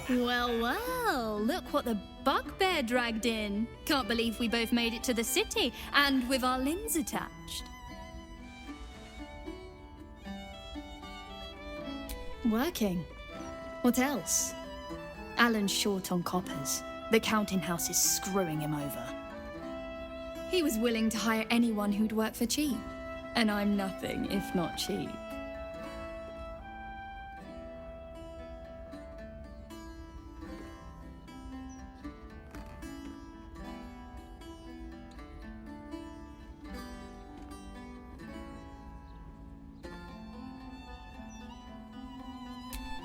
Well, well, look what the bugbear dragged in. Can't believe we both made it to the city, and with our limbs attached. Working. What else? Alan's short on coppers. The counting house is screwing him over. He was willing to hire anyone who'd work for cheap. And I'm nothing if not cheap.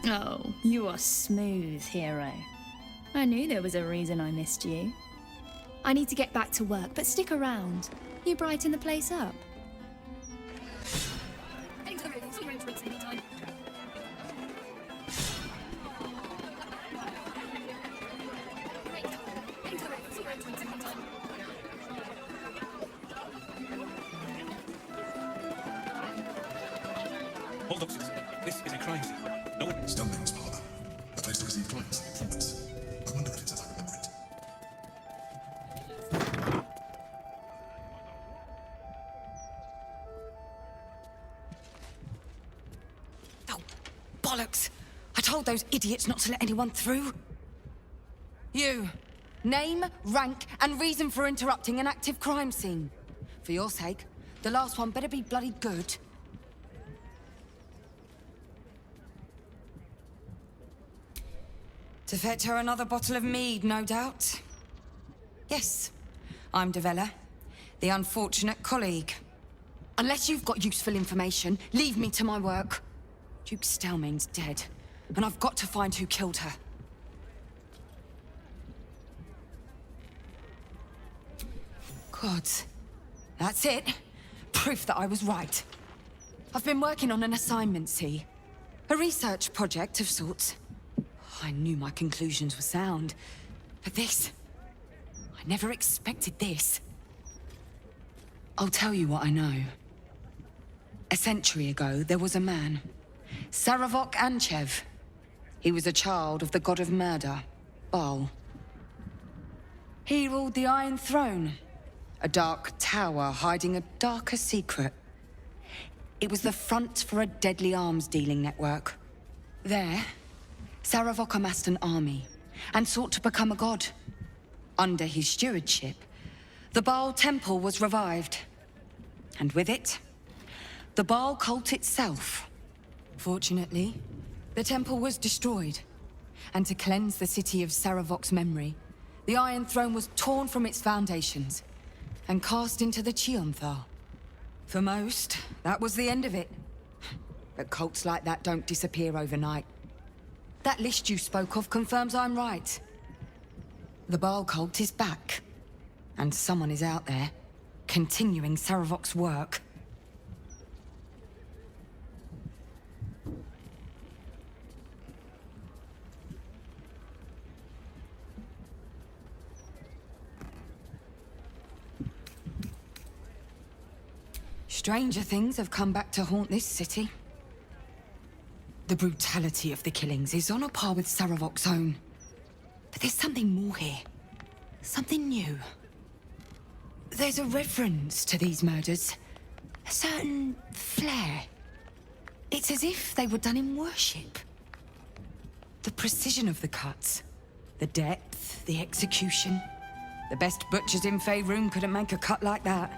Oh, you are smooth, hero. I knew there was a reason I missed you. I need to get back to work, but stick around. You brighten the place up. Hold up, Susan. This is a crime scene. No one... Stonemail's parlour. A place to receive clients and appointments. I wonder if it's as I remember it. Oh, bollocks! I told those idiots not to let anyone through. You. Name, rank, and reason for interrupting an active crime scene. For your sake, the last one better be bloody good. To fetch her another bottle of mead, no doubt. Yes, I'm Devella, the unfortunate colleague. Unless you've got useful information, leave me to my work. Duke Stelmane's dead, and I've got to find who killed her. Gods. That's it. Proof that I was right. I've been working on an assignment, see? A research project of sorts. I knew my conclusions were sound. But this... I never expected this. I'll tell you what I know. A century ago, there was a man. Sarevok Anchev. He was a child of the god of murder, Baal. He ruled the Iron Throne. A dark tower hiding a darker secret. It was the front for a deadly arms-dealing network. There... Sarevok amassed an army, and sought to become a god. Under his stewardship, the Baal Temple was revived. And with it, the Baal cult itself. Fortunately, the temple was destroyed. And to cleanse the city of Sarevok's memory, the Iron Throne was torn from its foundations, and cast into the Chionthar. For most, that was the end of it. But cults like that don't disappear overnight. That list you spoke of confirms I'm right. The Baal cult is back. And someone is out there, continuing Sarevok's work. Stranger things have come back to haunt this city. The brutality of the killings is on a par with Sarevok's own. But there's something more here. Something new. There's a reverence to these murders. A certain flair. It's as if they were done in worship. The precision of the cuts. The depth, the execution. The best butchers in Faerun couldn't make a cut like that.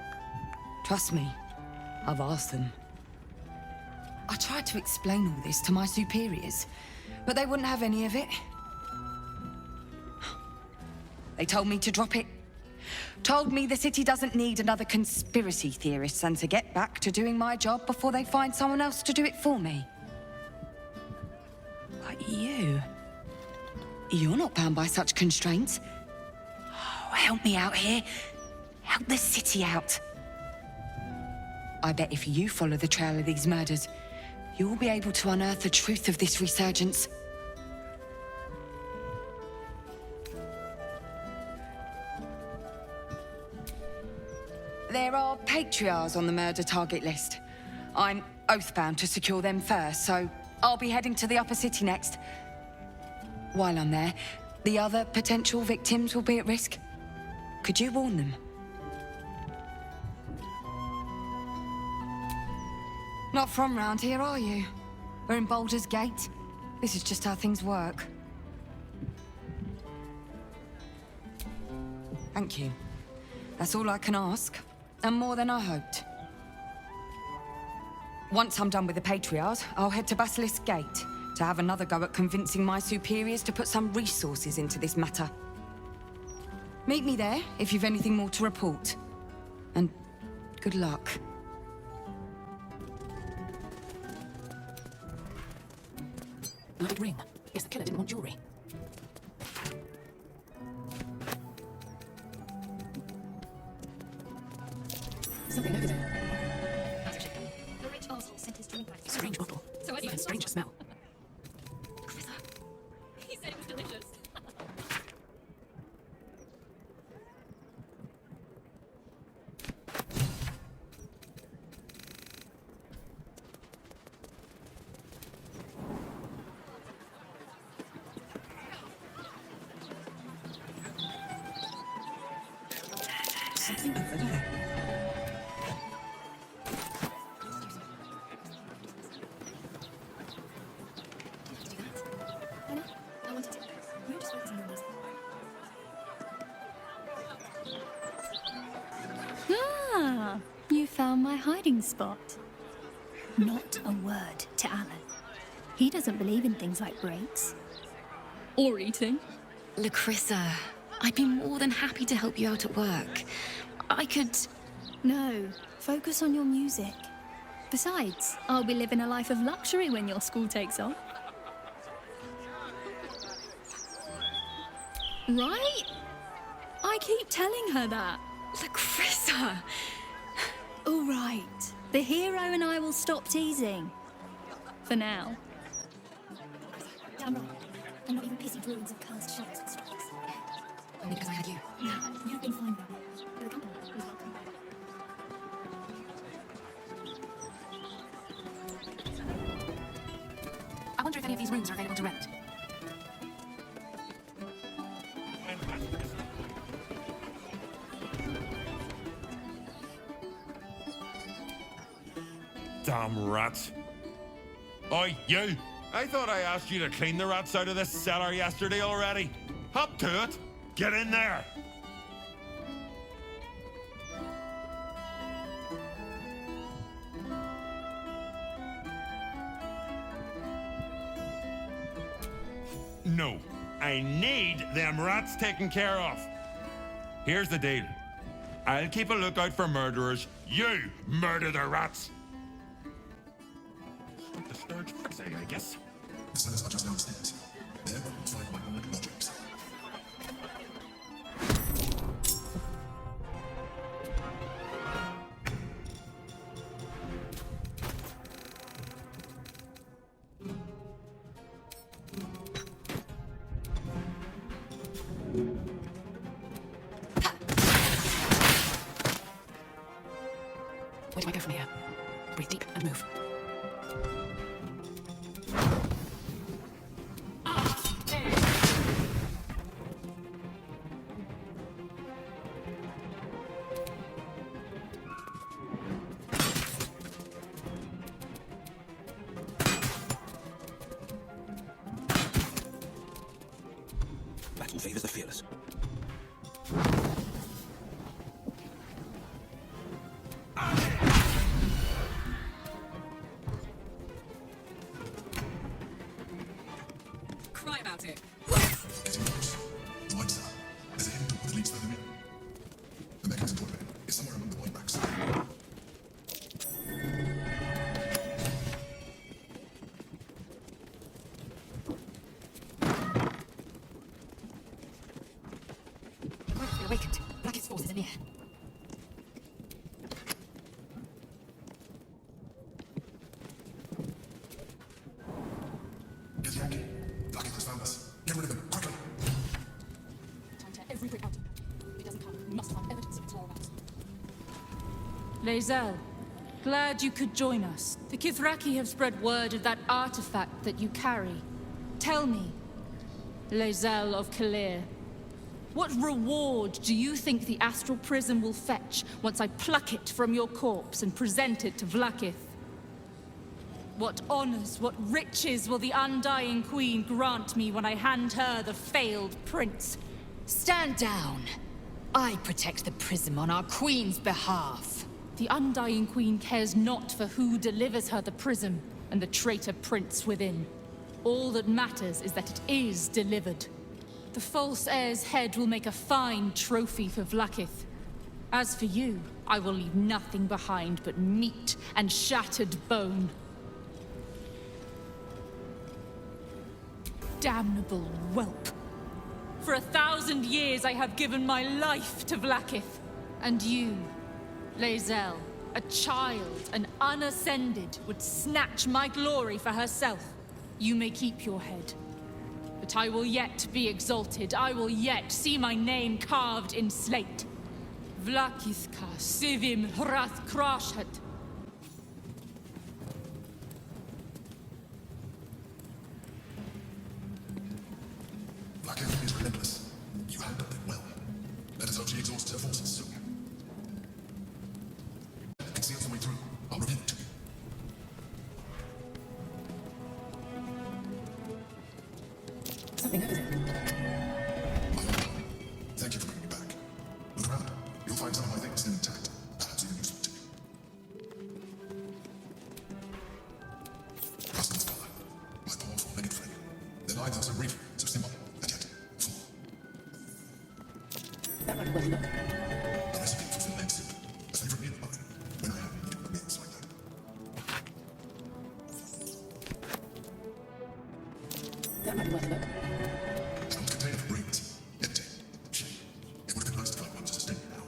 Trust me, I've asked them. I tried to explain all this to my superiors, but they wouldn't have any of it. They told me to drop it. Told me the city doesn't need another conspiracy theorist and to get back to doing my job before they find someone else to do it for me. But you're not bound by such constraints. Oh, help me out here. Help the city out. I bet if you follow the trail of these murders, you'll be able to unearth the truth of this resurgence. There are patriarchs on the murder target list. I'm oathbound to secure them first, so I'll be heading to the upper city next. While I'm there, the other potential victims will be at risk. Could you warn them? Not from round here, are you? We're in Baldur's Gate. This is just how things work. Thank you. That's all I can ask, and more than I hoped. Once I'm done with the Patriarchs, I'll head to Basilisk Gate to have another go at convincing my superiors to put some resources into this matter. Meet me there if you've anything more to report. And good luck. A big ring. Guess the killer didn't want jewelry. Something over there. The rich arsehole sent his drink back. Strange bottle. So Even stranger smell. He said it was delicious. Something over there. I know. I wanted to. We were just focusing on this. Ah, you found my hiding spot. Not a word to Alan. He doesn't believe in things like breaks. Or eating. Lacrissa, I'd be more than happy to help you out at work. I could... No, focus on your music. Besides, I'll be living a life of luxury when your school takes off. Right? I keep telling her that. Lacrissa! All right. The hero and I will stop teasing. For now. Damn right. I'm not even pissy ruins of cursed shadows and strikes. Only because I had you. Yeah, you've been fine though. The company was welcome. I wonder if any of these rooms are available to rent. Damn rats. Oi, you! I thought I asked you to clean the rats out of this cellar yesterday already. Hop to it. Get in there. No, I need them rats taken care of. Here's the deal. I'll keep a lookout for murderers. You murder the rats. The Sturge say, I guess. The cellars are just downstairs. There you will find my old lodgings. Where do I go from here? Breathe deep and move. Battle favors the fearless. Cry about it. Getting close. The lights are. There's a hidden door that leads further in. The mechanism to open it is somewhere among the white racks. The White feel awakened. Blackest forces are near. Lae'zel, glad you could join us. The Kithraki have spread word of that artifact that you carry. Tell me, Lae'zel of Kalir, what reward do you think the Astral Prism will fetch once I pluck it from your corpse and present it to Vlaakith? What honors, what riches will the Undying Queen grant me when I hand her the failed prince? Stand down. I protect the prism on our queen's behalf. The Undying Queen cares not for who delivers her the prism and the traitor prince within. All that matters is that it is delivered. The false heir's head will make a fine trophy for Vlaakith. As for you, I will leave nothing behind but meat and shattered bone. Damnable whelp. For 1,000 years I have given my life to Vlaakith. And you, Lae'zel, a child, an unascended, would snatch my glory for herself. You may keep your head. But I will yet be exalted. I will yet see my name carved in slate. Vlaakithka Sivim Hrath Krashat. Vlaakith is relentless. You handled it well. Let us hope she exhausts her forces soon. Conceals the way through. I'll reveal it to you. Something over there. Thank you for bringing me back. Look around. You'll find some of my things still intact. Perhaps even useful to you. Rascal's father. My poor four-legged friend. Their lives are so brief, so simple, and yet full. That might be worth a look. A recipe for Finland soup. A favorite meal of mine. When I have needed meals like that. That might be worth a look. An old container for brains. Empty. It would have been nice to find one to sustain me now.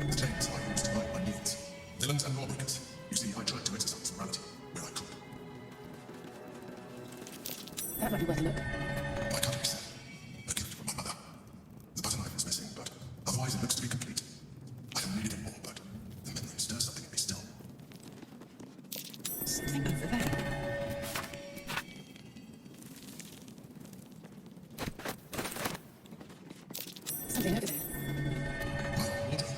The chains I used to hide my needs. Villains and lawbreakers. You see, I tried to exercise morality where I could. That might be worth a look. My country said, a gift from my mother. The butter knife is missing, but otherwise it looks to be complete. I don't need it more, but the memory stirs something in me still. Something over there. Something over there. My wardrobe,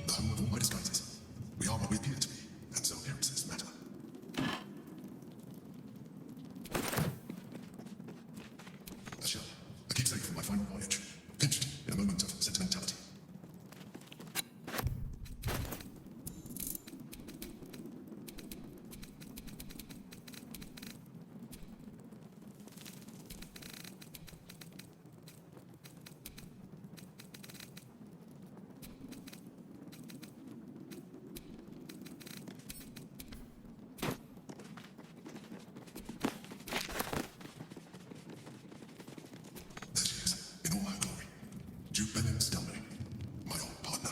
the home of all my disguises. We are what we appear to be, and so appearances matter. A shell, a keepsake from my final voyage, pinched in a moment of sentimentality. There she is, in all her glory. Duke Benin Stelmany, my old partner.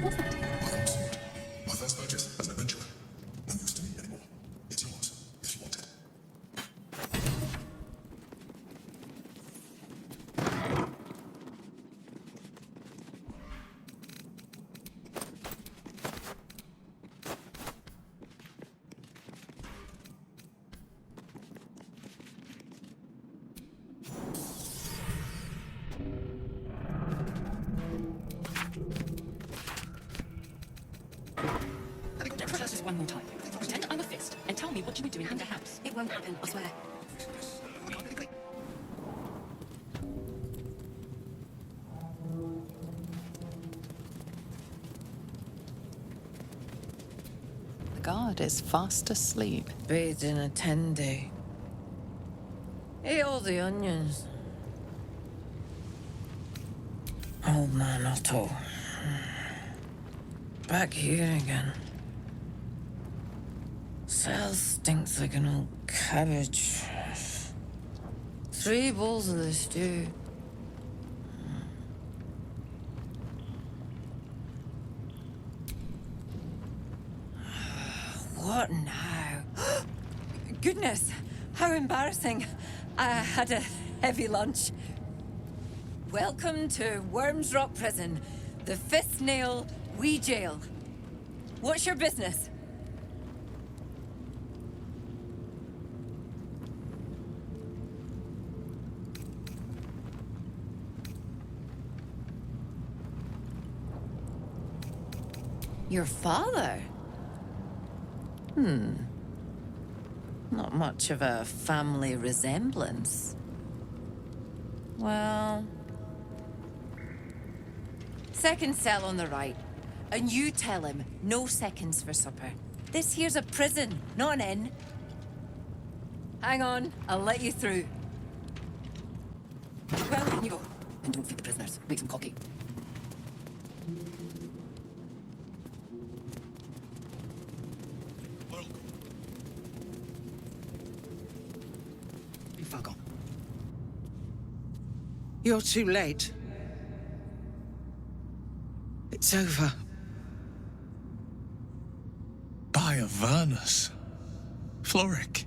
What's that? My old sword. My first purchase as an adventurer. No use to me anymore. It's yours, if you want it. Try this one more time. Pretend I'm a fist and tell me what you were doing in the house. It won't happen, I swear. The guard is fast asleep. Bathed in a tenday. Ate all the onions. Old man Otto. Back here again. Cell stinks like an old cabbage. 3 bowls of the stew. What now? Goodness, how embarrassing. I had a heavy lunch. Welcome to Worms Rock Prison, The fifth nail, we jail. What's your business? Your father? Not much of a family resemblance. Well... Second cell on the right. And you tell him, no seconds for supper. This here's a prison, not an inn. Hang on, I'll let you through. Well, in you go. And don't feed the prisoners. Makes them cocky. Fargo. You're too late. It's over. By Avernus. Floric.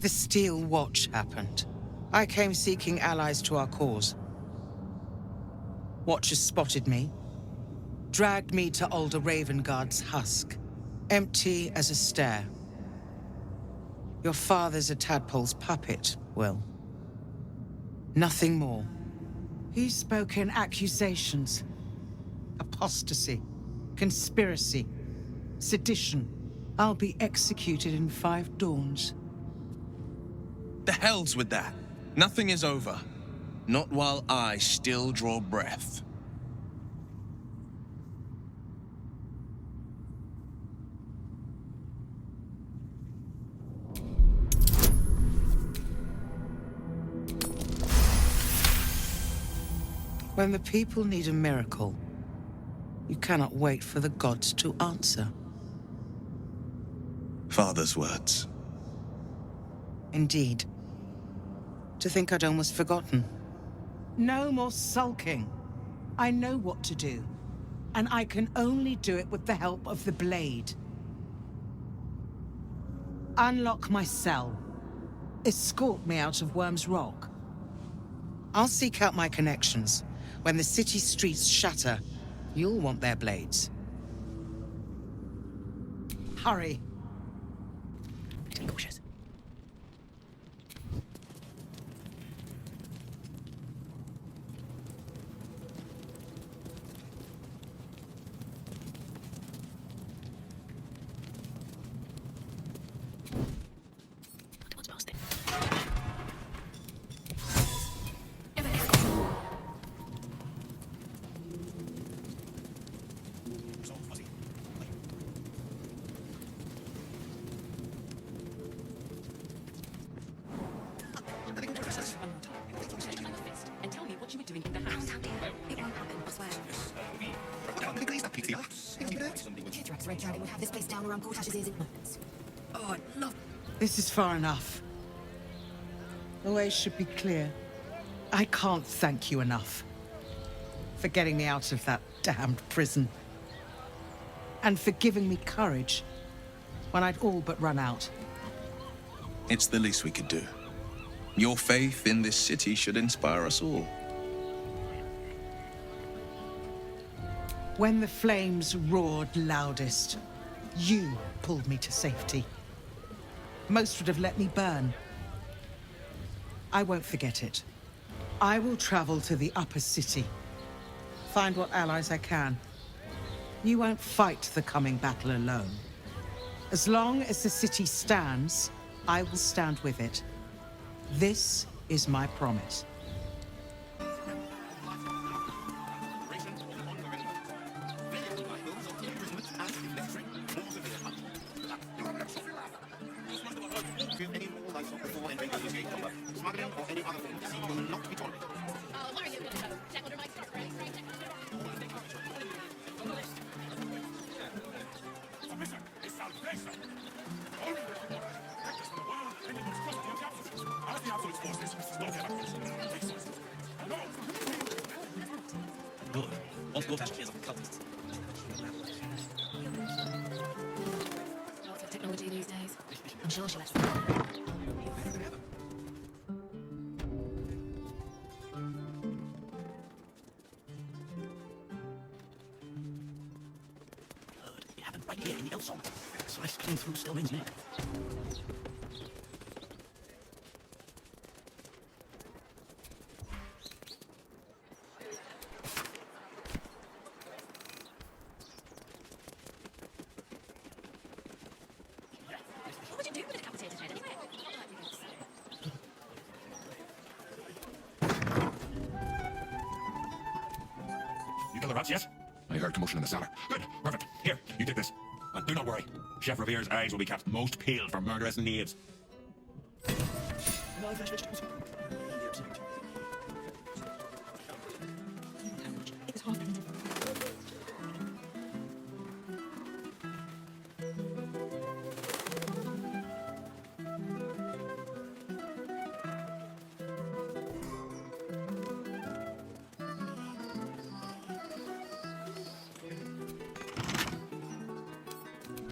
The Steel Watch happened. I came seeking allies to our cause. Watchers spotted me, dragged me to Alder Ravengard's husk, empty as a stare. Your father's a tadpole's puppet, Will. Nothing more. He's spoken accusations. Apostasy, conspiracy, sedition. I'll be executed in 5 dawns. The hell's with that. Nothing is over. Not while I still draw breath. When the people need a miracle, you cannot wait for the gods to answer. Father's words. Indeed. To think I'd almost forgotten. No more sulking. I know what to do. And I can only do it with the help of the blade. Unlock my cell. Escort me out of Worm's Rock. I'll seek out my connections. When the city streets shatter, you'll want their blades. Hurry. Cautious. What's posted? And tell me what you were doing in the house. It won't happen, I swear. Kithrak's Red Dragon would have this place down around Portash's ears in moments. Oh, I love... This is far enough. The way should be clear. I can't thank you enough for getting me out of that damned prison. And for giving me courage when I'd all but run out. It's the least we could do. Your faith in this city should inspire us all. When the flames roared loudest, you pulled me to safety. Most would have let me burn. I won't forget it. I will travel to the upper city. Find what allies I can. You won't fight the coming battle alone. As long as the city stands, I will stand with it. This is my promise. Lots of technology these days. I'm sure she'll have right here in the Elsong. Sliced clean through Stelmane's neck. What would you do with a decapitated head anyway? You kill the rats, yes? I heard commotion in the cellar. Good, perfect. Here, you take this. And do not worry. Chef Revere's eyes will be kept most peeled for murderous knaves.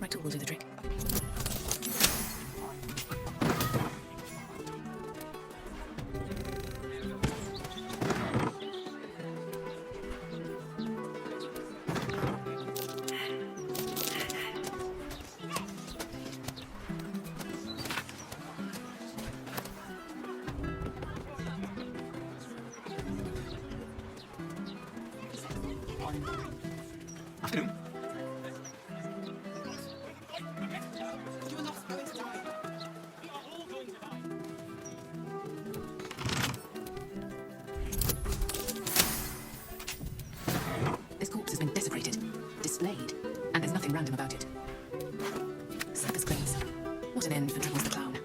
Right tool will do the trick. Afternoon. This corpse has been desecrated, displayed, and there's nothing random about it. Circus claims. What an end for Dribbles the Clown.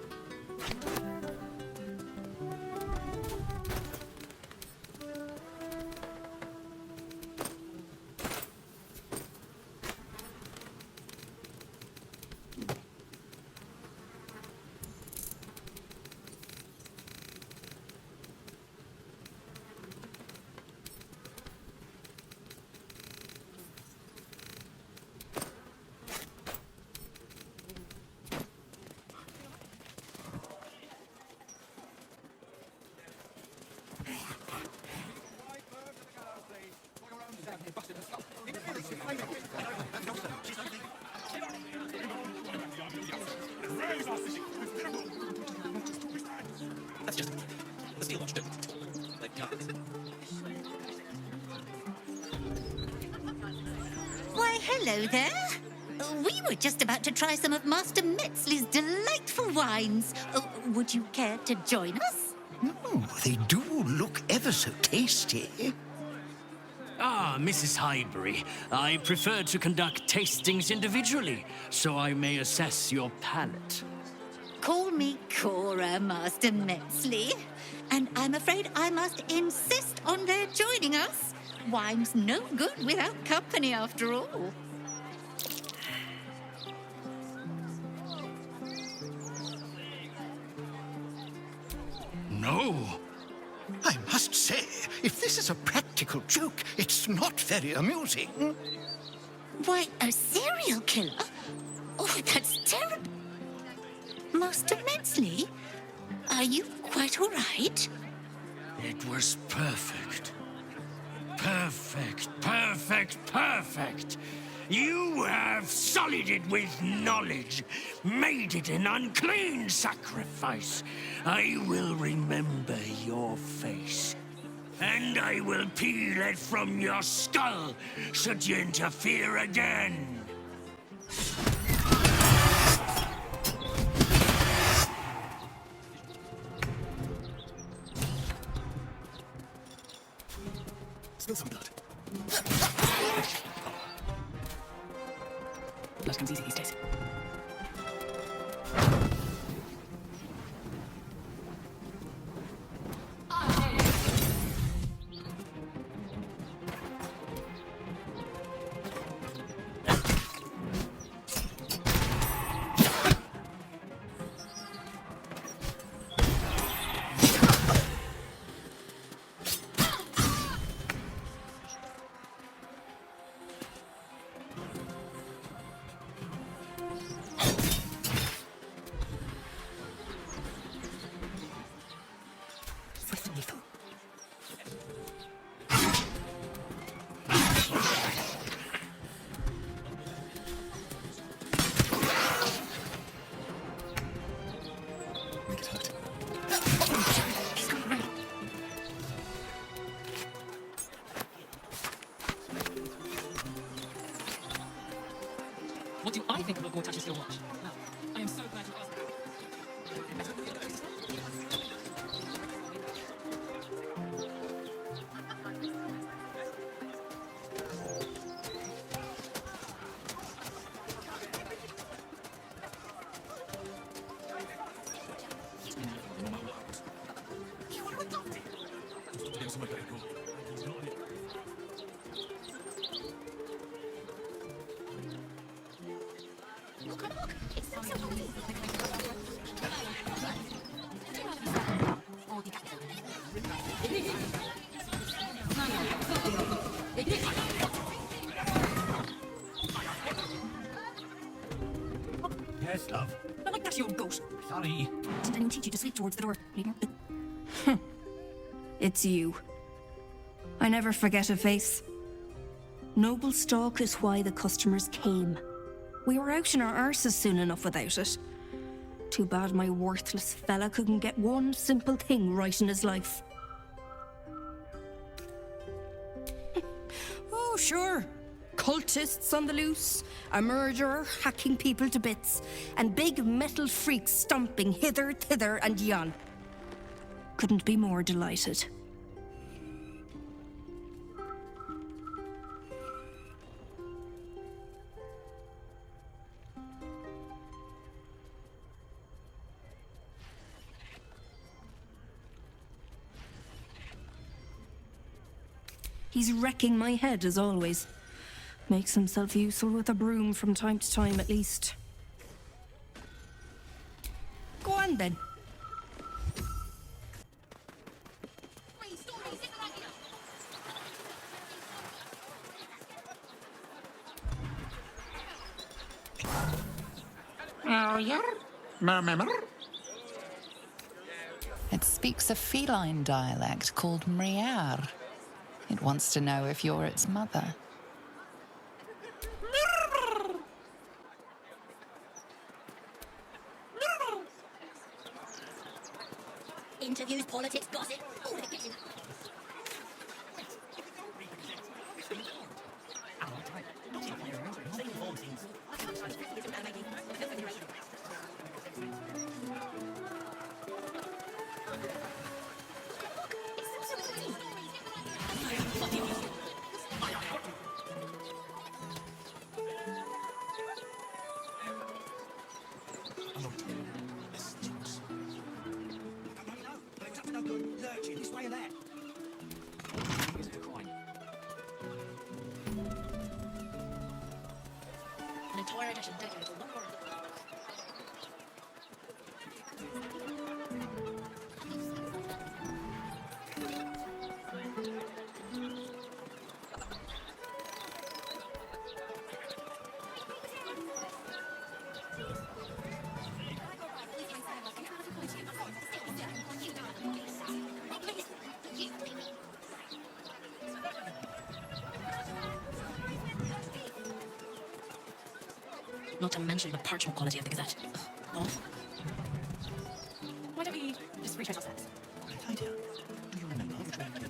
That's just the steel watch, too. Why, hello there. We were just about to try some of Master Metzley's delightful wines. Would you care to join us? Oh, they do look ever so tasty. Ah, Mrs. Highbury, I prefer to conduct tastings individually, so I may assess your palate. Call me Cora, Master Metzley. And I'm afraid I must insist on their joining us. Wine's no good without company, after all. No. I must say, if this is a practical joke, it's not very amusing. Why, a serial killer? Oh, that's terrible. Master Metzley, are you quite all right? It was perfect. Perfect, perfect, perfect. You have sullied it with knowledge, made it an unclean sacrifice. I will remember your face, and I will peel it from your skull should you interfere again. Spill some blood. Blood comes easy these days. What do I think about going touching your watch? Well, I am so glad you asked. Yes, love. I like that, you old goat. Sorry. Did anyone teach you to sleep towards the door? It's you. I never forget a face. Noble stock is why the customers came. We were out in our arses soon enough without it. Too bad my worthless fella couldn't get one simple thing right in his life. Oh, sure. Cultists on the loose, a murderer hacking people to bits, and big metal freaks stomping hither, thither, and yon. Couldn't be more delighted. He's wrecking my head, as always. Makes himself useful with a broom from time to time, at least. Go on, then. Oh, yeah? Murmur? It speaks a feline dialect called Mriar. It wants to know if you're its mother. Interviews, politics, gossip, all that getting. Lurching this way or that. An entire edition dedicated to one word. Not to mention the parchment quality of the Gazette. Ugh. Why don't we just retrace our steps? Idea. Do you remember which way to go?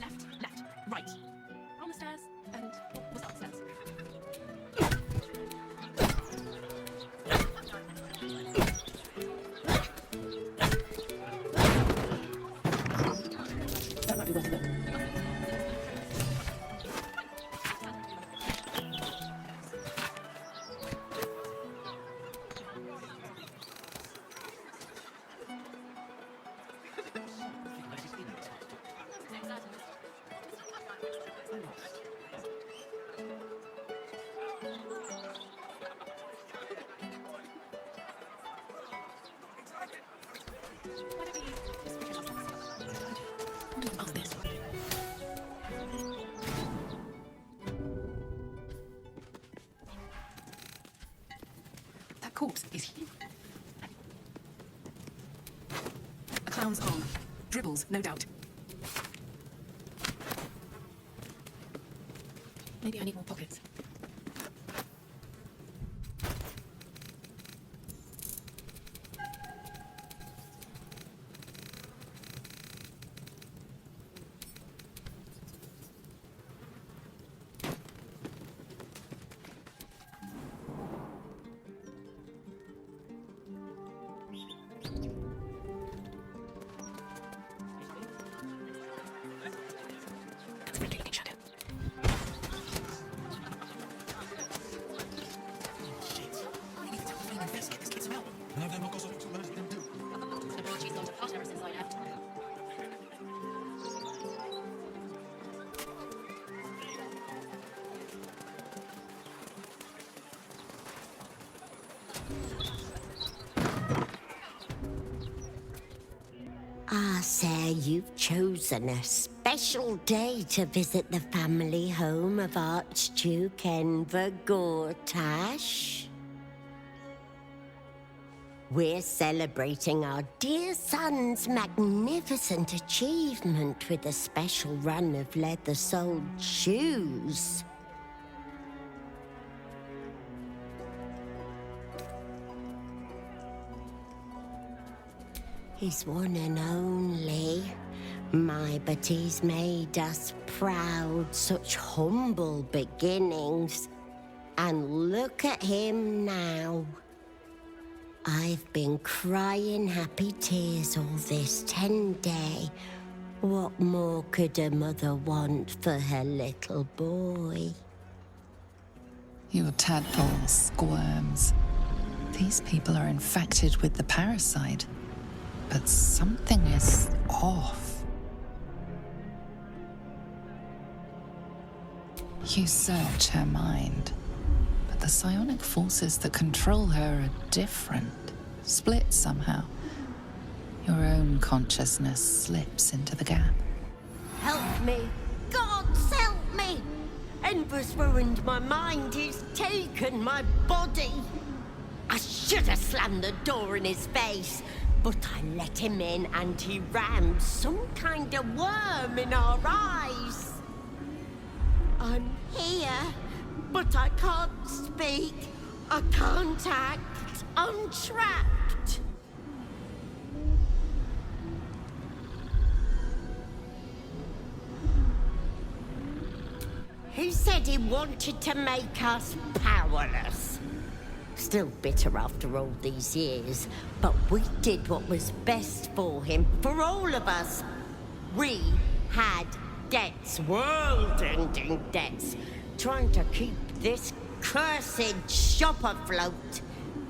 Left, right. On the stairs, and we'll start the stairs. That might be worth a look. That corpse is huge. A clown's arm. Dribbles, no doubt. Maybe I need more pockets. you've chosen a special day to visit the family home of Archduke Enver Gortash. We're celebrating our dear son's magnificent achievement with a special run of leather-soled shoes. He's one and only. But he's made us proud, such humble beginnings. And look at him now. I've been crying happy tears all this 10 day. What more could a mother want for her little boy? Your tadpole squirms. These people are infected with the parasite. But something is off. You search her mind, but the psionic forces that control her are different, split somehow. Your own consciousness slips into the gap. Help me! Gods, help me! Enver's ruined my mind, he's taken my body. I should have slammed the door in his face. But I let him in and he rammed some kind of worm in our eyes. I'm here, but I can't speak. I can't act. I'm trapped. He said he wanted to make us powerless. Still bitter after all these years, but we did what was best for him, for all of us. We had debts, world-ending debts, trying to keep this cursed shop afloat.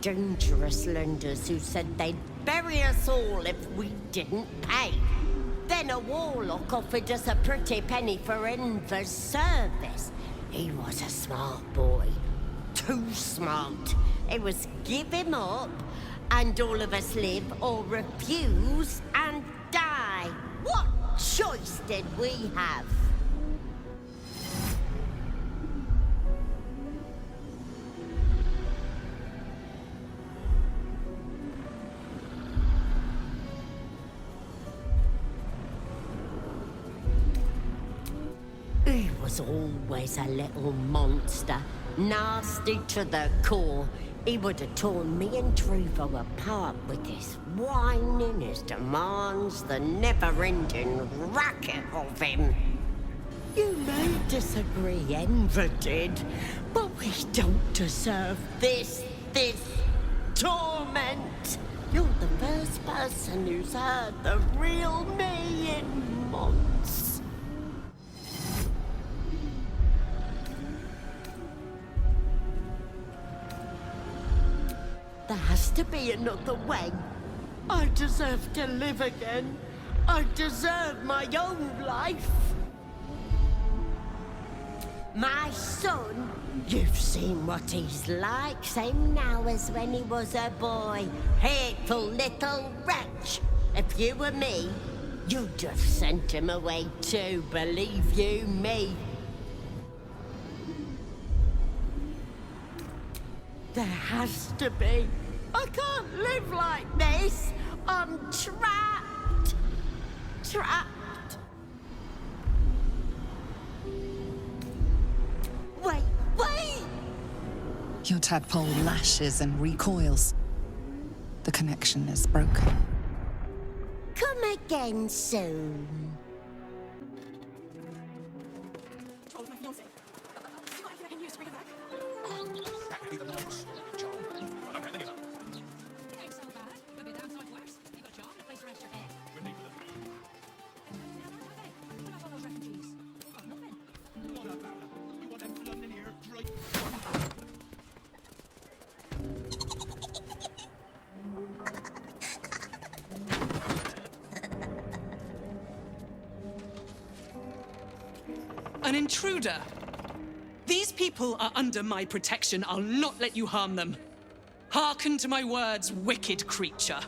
Dangerous lenders who said they'd bury us all if we didn't pay. Then a warlock offered us a pretty penny for Enver's service. He was a smart boy. Too smart. It was give him up, and all of us live, or refuse and die. What choice did we have? He was always a little monster, nasty to the core. He would have torn me and Druvo apart with his whining, his demands, the never-ending racket of him. You may disagree, Enver did, but we don't deserve this torment. You're the first person who's heard the real me in months. There has to be another way. I deserve to live again. I deserve my own life. My son, you've seen what he's like, same now as when he was a boy. Hateful little wretch. If you were me, you'd have sent him away too, believe you me. There has to be. I can't live like this. I'm trapped. Trapped. Wait! Your tadpole lashes and recoils. The connection is broken. Come again soon. An intruder! These people are under my protection. I'll not let you harm them. Hearken to my words, wicked creature.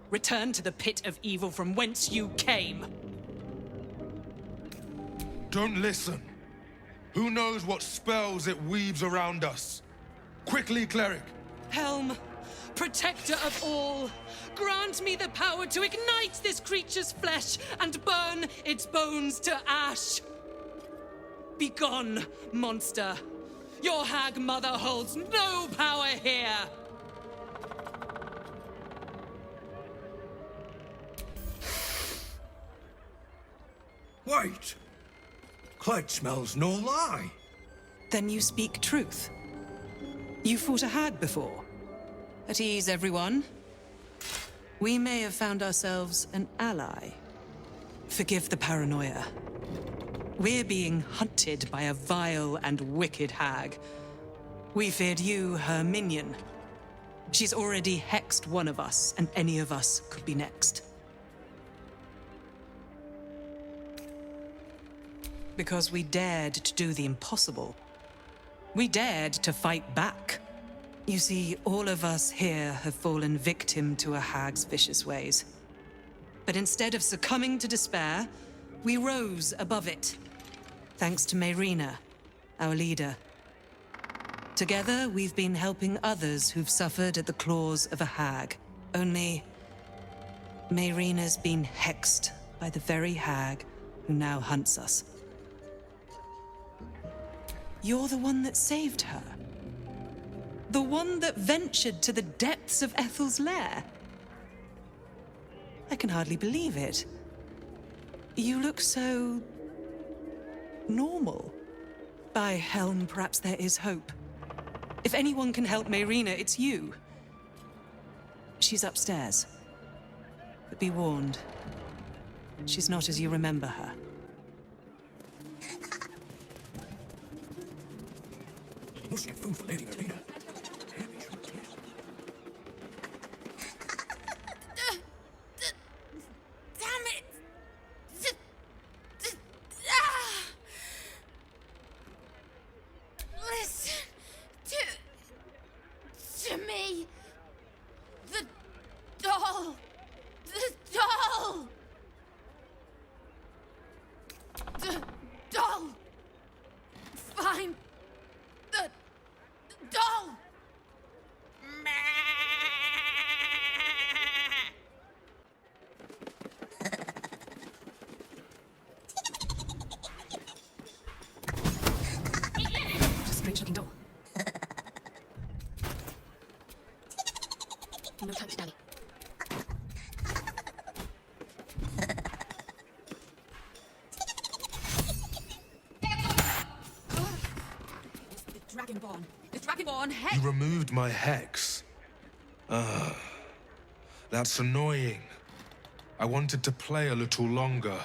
Return to the pit of evil from whence you came. Don't listen. Who knows what spells it weaves around us? Quickly, cleric. Helm, protector of all, grant me the power to ignite this creature's flesh and burn its bones to ash. Begone, monster. Your hag mother holds no power here. Wait. Clyde smells no lie. Then you speak truth. You fought a hag before. At ease, everyone. We may have found ourselves an ally. Forgive the paranoia. We're being hunted by a vile and wicked hag. We feared you, her minion. She's already hexed one of us, and any of us could be next. Because we dared to do the impossible. We dared to fight back. You see, all of us here have fallen victim to a hag's vicious ways. But instead of succumbing to despair, we rose above it. Thanks to Mayrina, our leader. Together, we've been helping others who've suffered at the claws of a hag. Only, Mayrina's been hexed by the very hag who now hunts us. You're the one that saved her. The one that ventured to the depths of Ethel's lair. I can hardly believe it. You look so... normal. By Helm, perhaps there is hope. If anyone can help Mayrina, it's you. She's upstairs. But be warned, she's not as you remember her. Food for Lady Mayrina. Damn it! Listen to me. The doll. The doll. The doll. Find the doll. Strange looking doll. No time to dally. Dragonborn. The Dragonborn hex. You removed my hex. That's annoying. I wanted to play a little longer.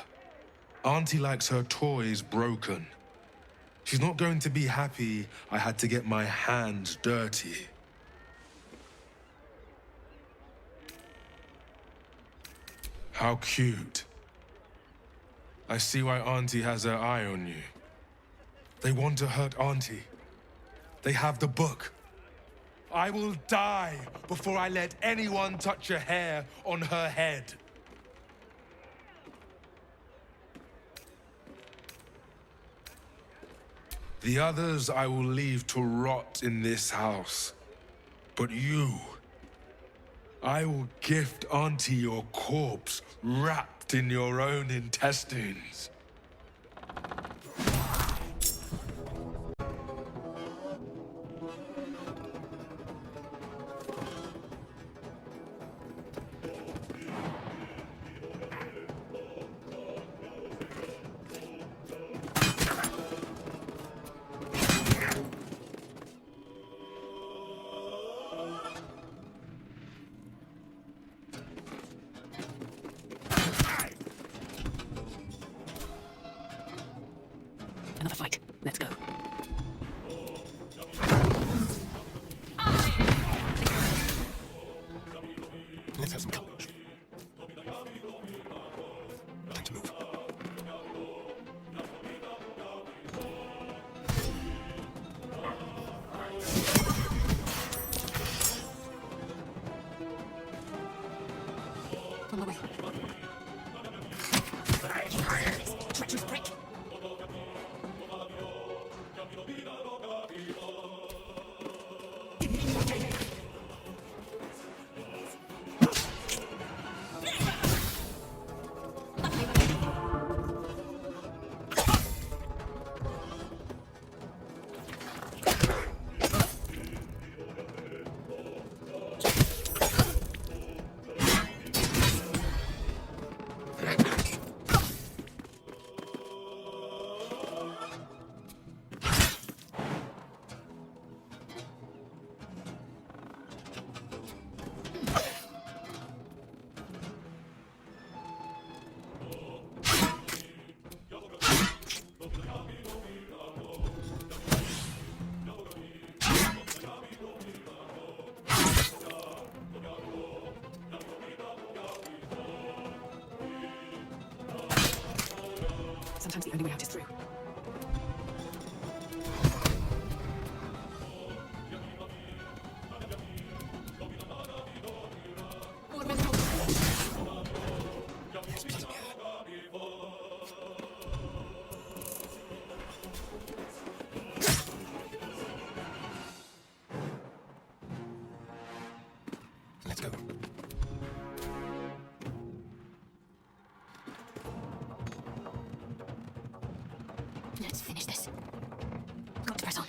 Auntie likes her toys broken. She's not going to be happy I had to get my hands dirty. How cute. I see why Auntie has her eye on you. They want to hurt Auntie. They have the book. I will die before I let anyone touch a hair on her head. The others I will leave to rot in this house. But you, I will gift Auntie your corpse wrapped in your own intestines. Another fight. Let's go. Let's have some courage. Time to move. On my way. Treacherous prick. The only way out is through. Let's go. Let's finish this. Got to press on.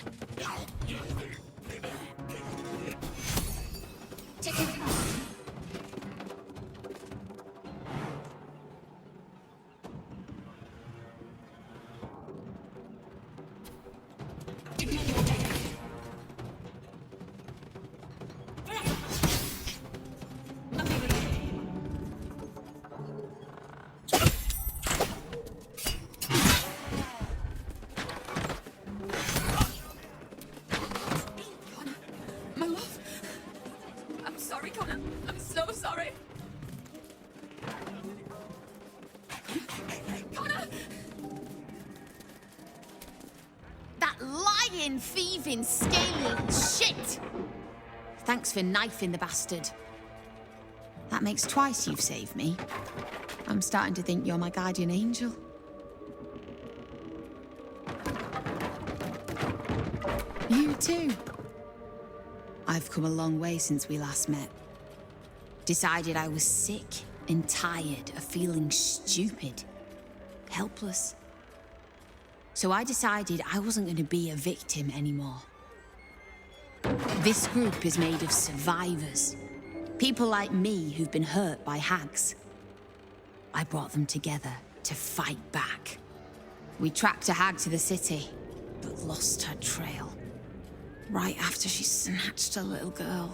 My love. I'm sorry, Connor. I'm so sorry. Connor! That lying, thieving, scaly shit! Thanks for knifing the bastard. That makes twice you've saved me. I'm starting to think you're my guardian angel. You too. I've come a long way since we last met. Decided I was sick and tired of feeling stupid, helpless. So I decided I wasn't going to be a victim anymore. This group is made of survivors. People like me who've been hurt by hags. I brought them together to fight back. We tracked a hag to the city, but lost her trail. Right after she snatched a little girl.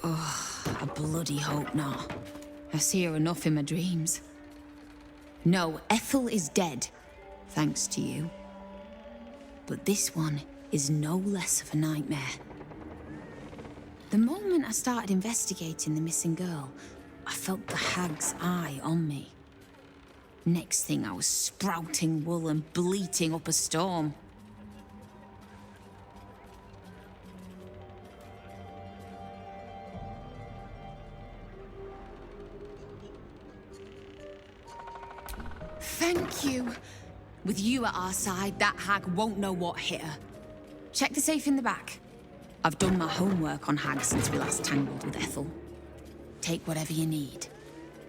I bloody hope not. I see her enough in my dreams. No, Ethel is dead, thanks to you. But this one is no less of a nightmare. The moment I started investigating the missing girl, I felt the hag's eye on me. Next thing, I was sprouting wool and bleating up a storm. Thank you. With you at our side, that hag won't know what hit her. Check the safe in the back. I've done my homework on hags since we last tangled with Ethel. Take whatever you need.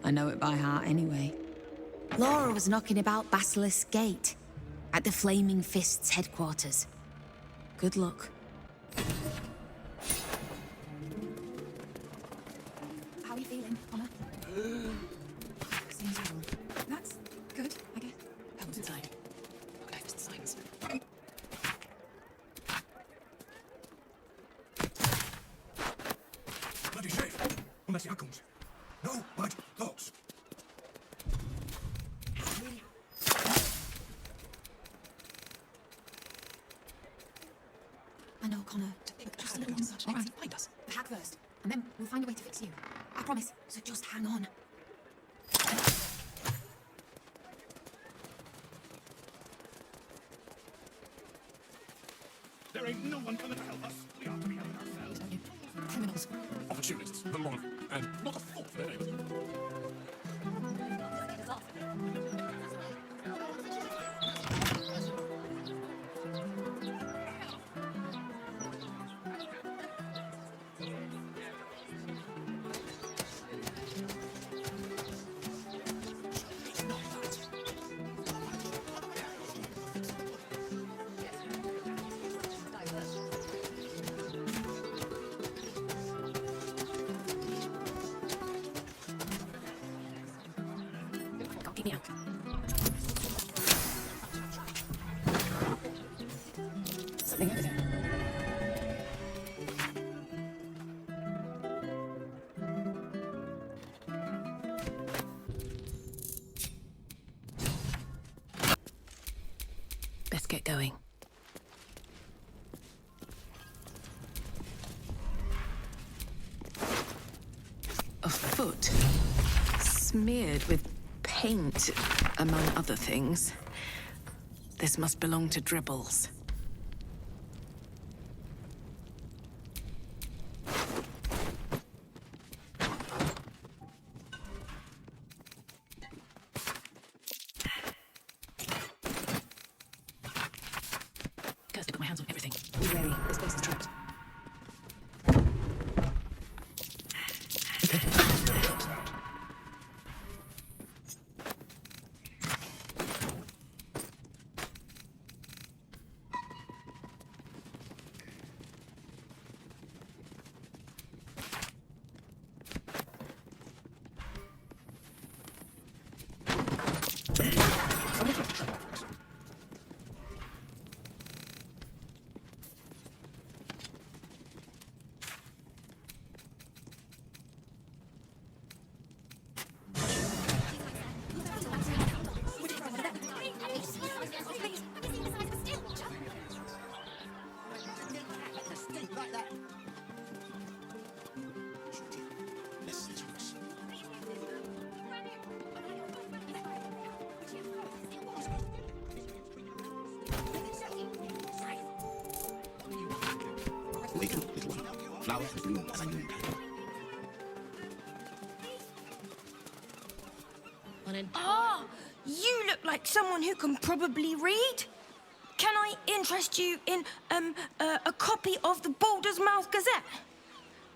I know it by heart anyway. Laura was knocking about Basilisk Gate, at the Flaming Fist's headquarters. Good luck. How are you feeling, Connor? Seems well. That's good, I guess. Help's inside. Look out for the signs. Bloody safe. Unless the comes. No, bite, thoughts. I know, Connor. Just a little more. All right, find us. The hag first, and then we'll find a way to fix you. I promise. So just hang on. There ain't no one coming to help us. We have to be helping ourselves. Criminals. Opportunists. The law. And not a thought for their names. Get me out. Something over there. Best get going. smeared with paint, among other things. This must belong to Dribbles. Kirsty put my hands on everything. Be wary, this place is trapped. Wake up, little one. Flowers will bloom as I knew. Ah, you look like someone who can probably read. Can I interest you in a copy of the Baldur's Mouth Gazette?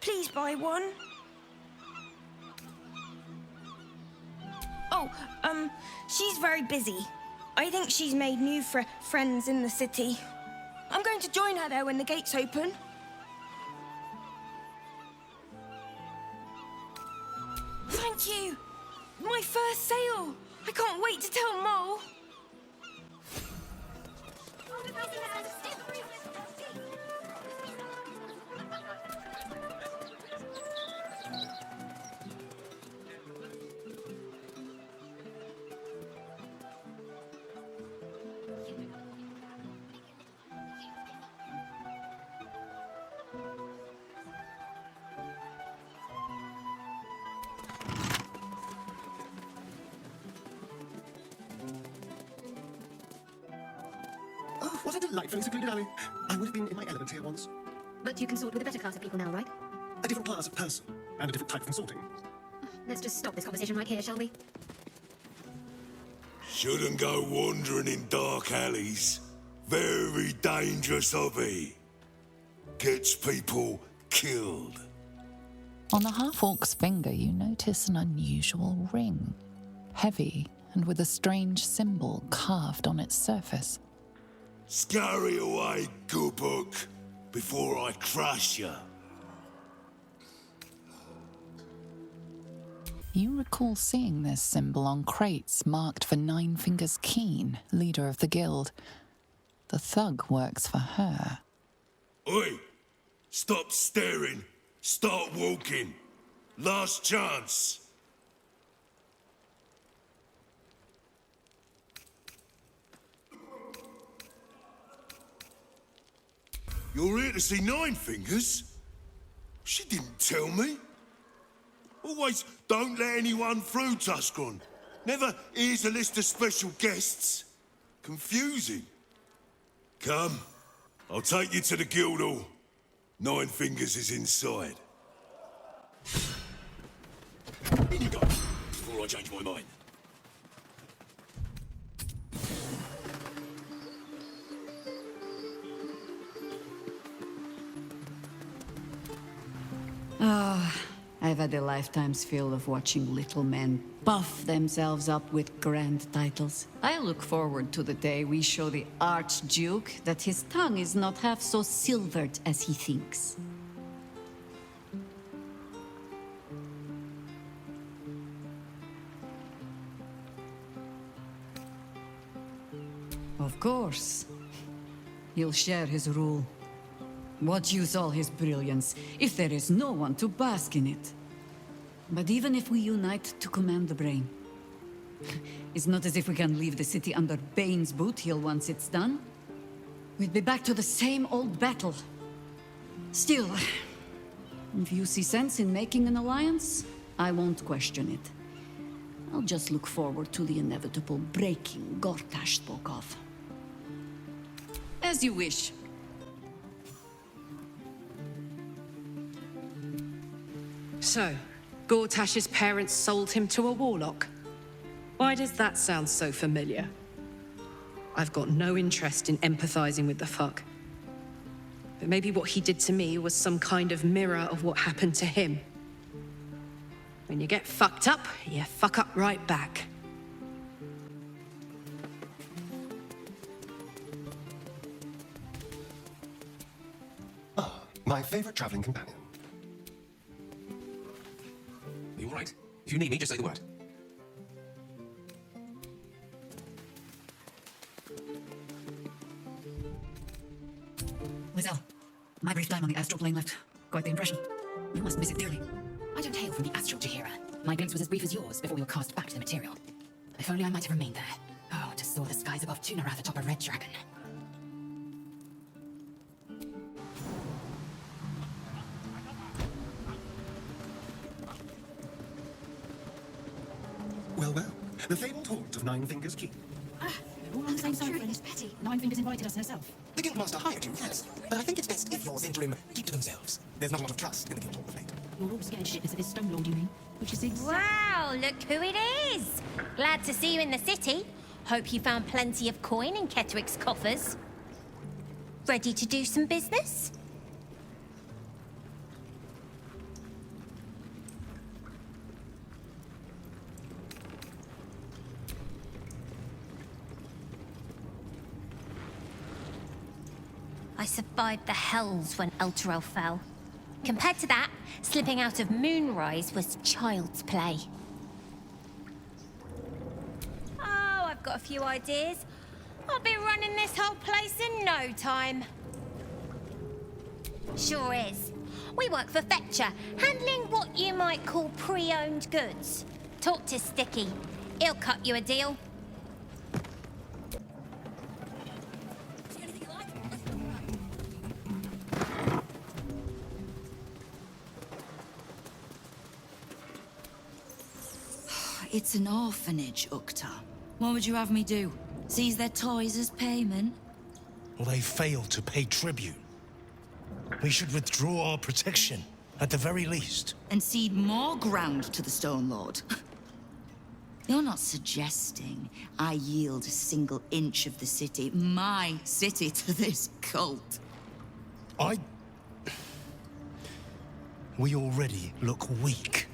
Please buy one. Oh, she's very busy. I think she's made new friends in the city. I'm going to join her there when the gates open. Thank you. My first sale. I can't wait to tell Mole. Oh, what a delightfully secluded alley. I would have been in my element here once. But you consort with a better class of people now, right? A different class of person, and a different type of consorting. Let's just stop this conversation right here, shall we? Shouldn't go wandering in dark alleys. Very dangerous hobby. Gets people killed. On the half-orc's finger, you notice an unusual ring. Heavy and with a strange symbol carved on its surface. Scurry away, good book, before I crush you. You recall seeing this symbol on crates marked for Nine Fingers Keen, leader of the guild. The thug works for her. Oi! Stop staring. Start walking. Last chance. You're here to see Nine Fingers? She didn't tell me. Always don't let anyone through, Tuskron. Never here's a list of special guests. Confusing. Come, I'll take you to the guild hall. Nine Fingers is inside. In you go, before I change my mind. Ah, I've had a lifetime's fill of watching little men buff themselves up with grand titles. I look forward to the day we show the Archduke that his tongue is not half so silvered as he thinks. Of course. He'll share his rule. What use all his brilliance if there is no one to bask in it? But even if we unite to command the brain, it's not as if we can leave the city under Bane's boot heel once it's done. We'd be back to the same old battle. Still, if you see sense in making an alliance, I won't question it. just look forward to the inevitable breaking Gortash spoke of. As you wish. So, Gortash's parents sold him to a warlock. Why does that sound so familiar? I've got no interest in empathizing with the fuck. But maybe what he did to me was some kind of mirror of what happened to him. When you get fucked up, you fuck up right back. Ah, my favorite traveling companion. Are you all right? If you need me, just say the word. Lizelle, my brief time on the astral plane left quite the impression. You must miss it dearly. I don't hail from the astral, Jahira. My glimpse was as brief as yours before we were cast back to the material. If only I might have remained there. Oh, to soar the skies above Tunarath atop a red dragon. Well, well. The fabled haunt of Nine Fingers Keep. We're all on the same side, friend. Petty. Nine Fingers invited us herself. The Guildmaster hired you, yes. But I think it's best if yours interim keep to themselves. There's not a lot of trust in the Guildhall of late. You're all scared shitless of this Stone Lord, you mean? Which is Wow, look who it is! Glad to see you in the city. Hope you found plenty of coin in Ketteric's coffers. Ready to do some business? I survived the hells when Elturel fell. Compared to that, slipping out of Moonrise was child's play. Oh, I've got a few ideas. I'll be running this whole place in no time. Sure is. We work for Fetcher, handling what you might call pre-owned goods. Talk to Sticky. He'll cut you a deal. It's an orphanage, Ukta. What would you have me do? Seize their toys as payment? Well, they failed to pay tribute. We should withdraw our protection, at the very least. And cede more ground to the Stone Lord? You're not suggesting I yield a single inch of the city, my city, to this cult? We already look weak.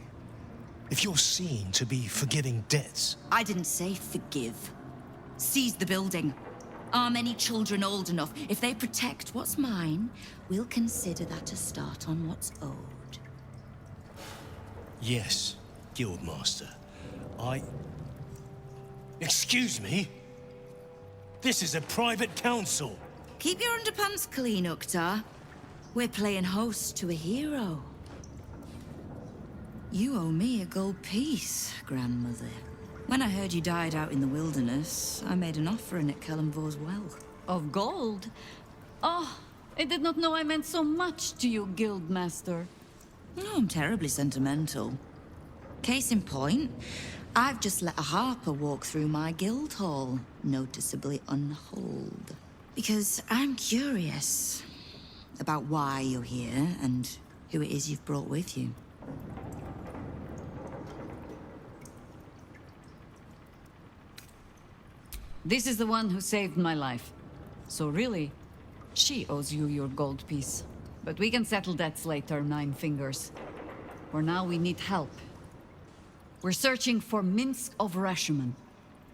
If you're seen to be forgiving debts... I didn't say forgive. Seize the building. Are many children old enough? If they protect what's mine, we'll consider that a start on what's owed. Yes, Guildmaster. Excuse me? This is a private council. Keep your underpants clean, Ukta. We're playing host to a hero. You owe me a gold piece, grandmother. When I heard you died out in the wilderness, I made an offering at Kelemvor's well. Of gold? Oh, I did not know I meant so much to you, Guildmaster. No, I'm terribly sentimental. Case in point, I've just let a harper walk through my guild hall, noticeably unholed. Because I'm curious about why you're here and who it is you've brought with you. This is the one who saved my life. So really, she owes you your gold piece. But we can settle debts later, Nine Fingers. For now, we need help. We're searching for Minsk of Rashomon.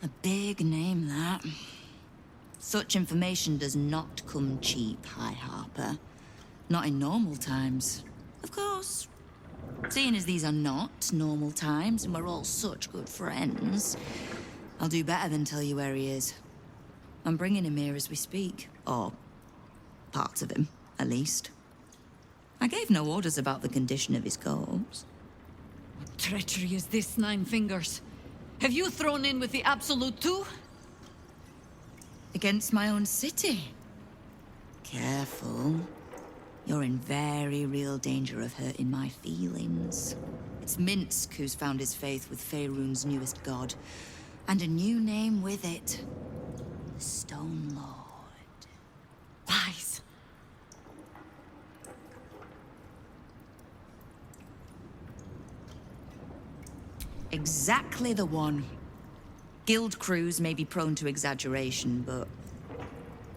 A big name, that. Such information does not come cheap, High Harper. Not in normal times. Of course. Seeing as these are not normal times and we're all such good friends, I'll do better than tell you where he is. I'm bringing him here as we speak. Or parts of him, at least. I gave no orders about the condition of his corpse. What treachery is this, Nine Fingers? Have you thrown in with the Absolute too? Against my own city. Careful. You're in very real danger of hurting my feelings. It's Minsk who's found his faith with Faerun's newest god. And a new name with it. The Stone Lord. Lies. Exactly the one. Guild crews may be prone to exaggeration, but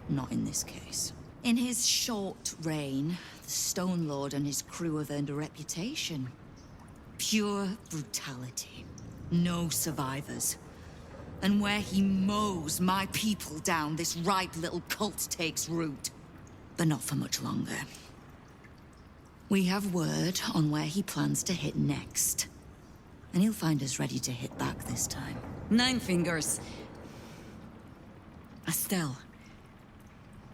not in this case. In his short reign, the Stone Lord and his crew have earned a reputation. Pure brutality. No survivors. And where he mows my people down, this ripe little cult takes root. But not for much longer. We have word on where he plans to hit next. And he'll find us ready to hit back this time. Nine Fingers. Estelle.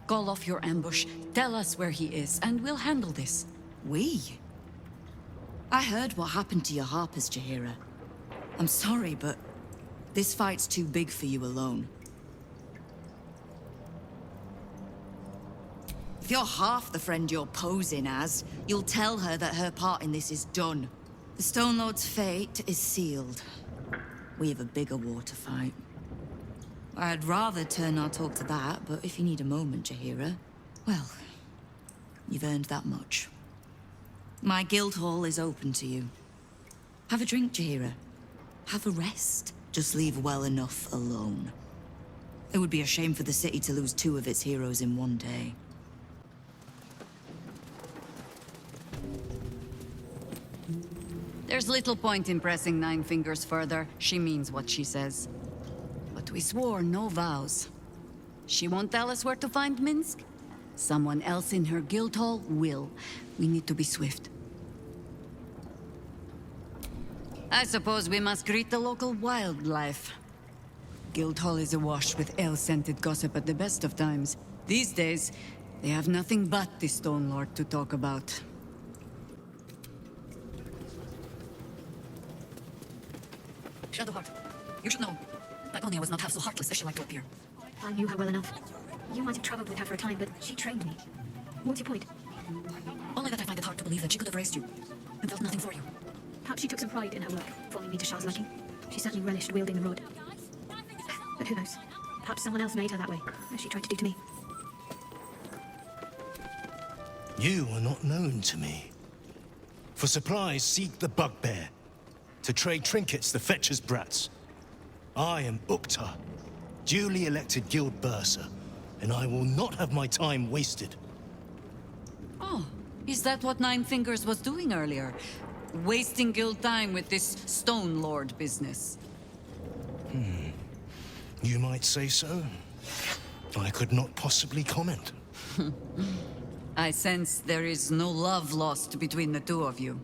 Call off your ambush, tell us where he is, and we'll handle this. We? I heard what happened to your Harpers, Jaheira. I'm sorry, but this fight's too big for you alone. If you're half the friend you're posing as, you'll tell her that her part in this is done. The Stone Lord's fate is sealed. We have a bigger war to fight. I'd rather turn our talk to that, but if you need a moment, Jaheira, well, you've earned that much. My guild hall is open to you. Have a drink, Jaheira. Have a rest. Just leave well enough alone. It would be a shame for the city to lose 2 of its heroes in one day. There's little point in pressing Nine Fingers further. She means what she says. But we swore no vows. She won't tell us where to find Minsk? Someone else in her guild hall will. We need to be swift. I suppose we must greet the local wildlife. Guildhall is awash with ale-scented gossip at the best of times. These days, they have nothing but the Stone Lord to talk about. Shadowheart, you should know. Lyconia was not half so heartless as she liked to appear. I knew her well enough. You might have traveled with her for a time, but she trained me. What's your point? Only that I find it hard to believe that she could have raised you and felt nothing for you. Perhaps she took some pride in her work, following me to Shah's liking. She certainly relished wielding the rod. But who knows? Perhaps someone else made her that way, as she tried to do to me. You are not known to me. For supplies, seek the Bugbear. To trade trinkets, the Fetcher's Brats. I am Uktar, duly elected guild bursar, and I will not have my time wasted. Oh, is that what Nine Fingers was doing earlier? Wasting guild time with this Stone Lord business? You might say so. I could not possibly comment. I sense there is no love lost between the two of you.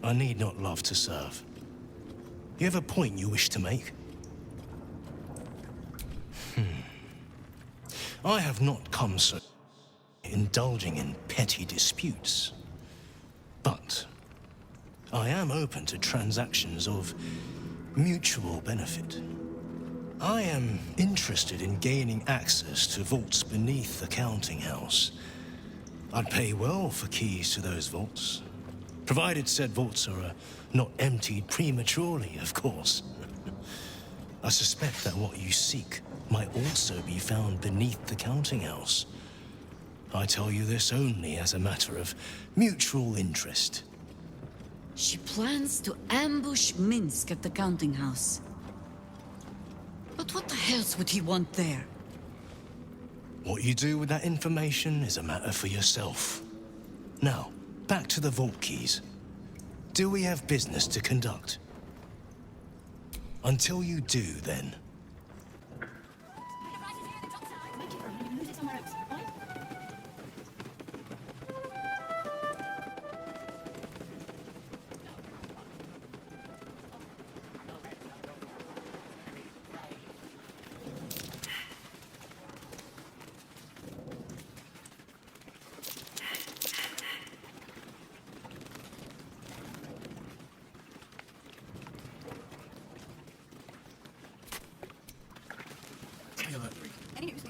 I need not love to serve. You have a point you wish to make? I have not come so indulging in petty disputes. But I am open to transactions of mutual benefit. I am interested in gaining access to vaults beneath the counting house. I'd pay well for keys to those vaults, provided said vaults are not emptied prematurely, of course. I suspect that what you seek might also be found beneath the counting house. I tell you this only as a matter of mutual interest. She plans to ambush Minsk at the counting house. But what the else would he want there? What you do with that information is a matter for yourself. Now, back to the vault keys. Do we have business to conduct? Until you do, then. Any news?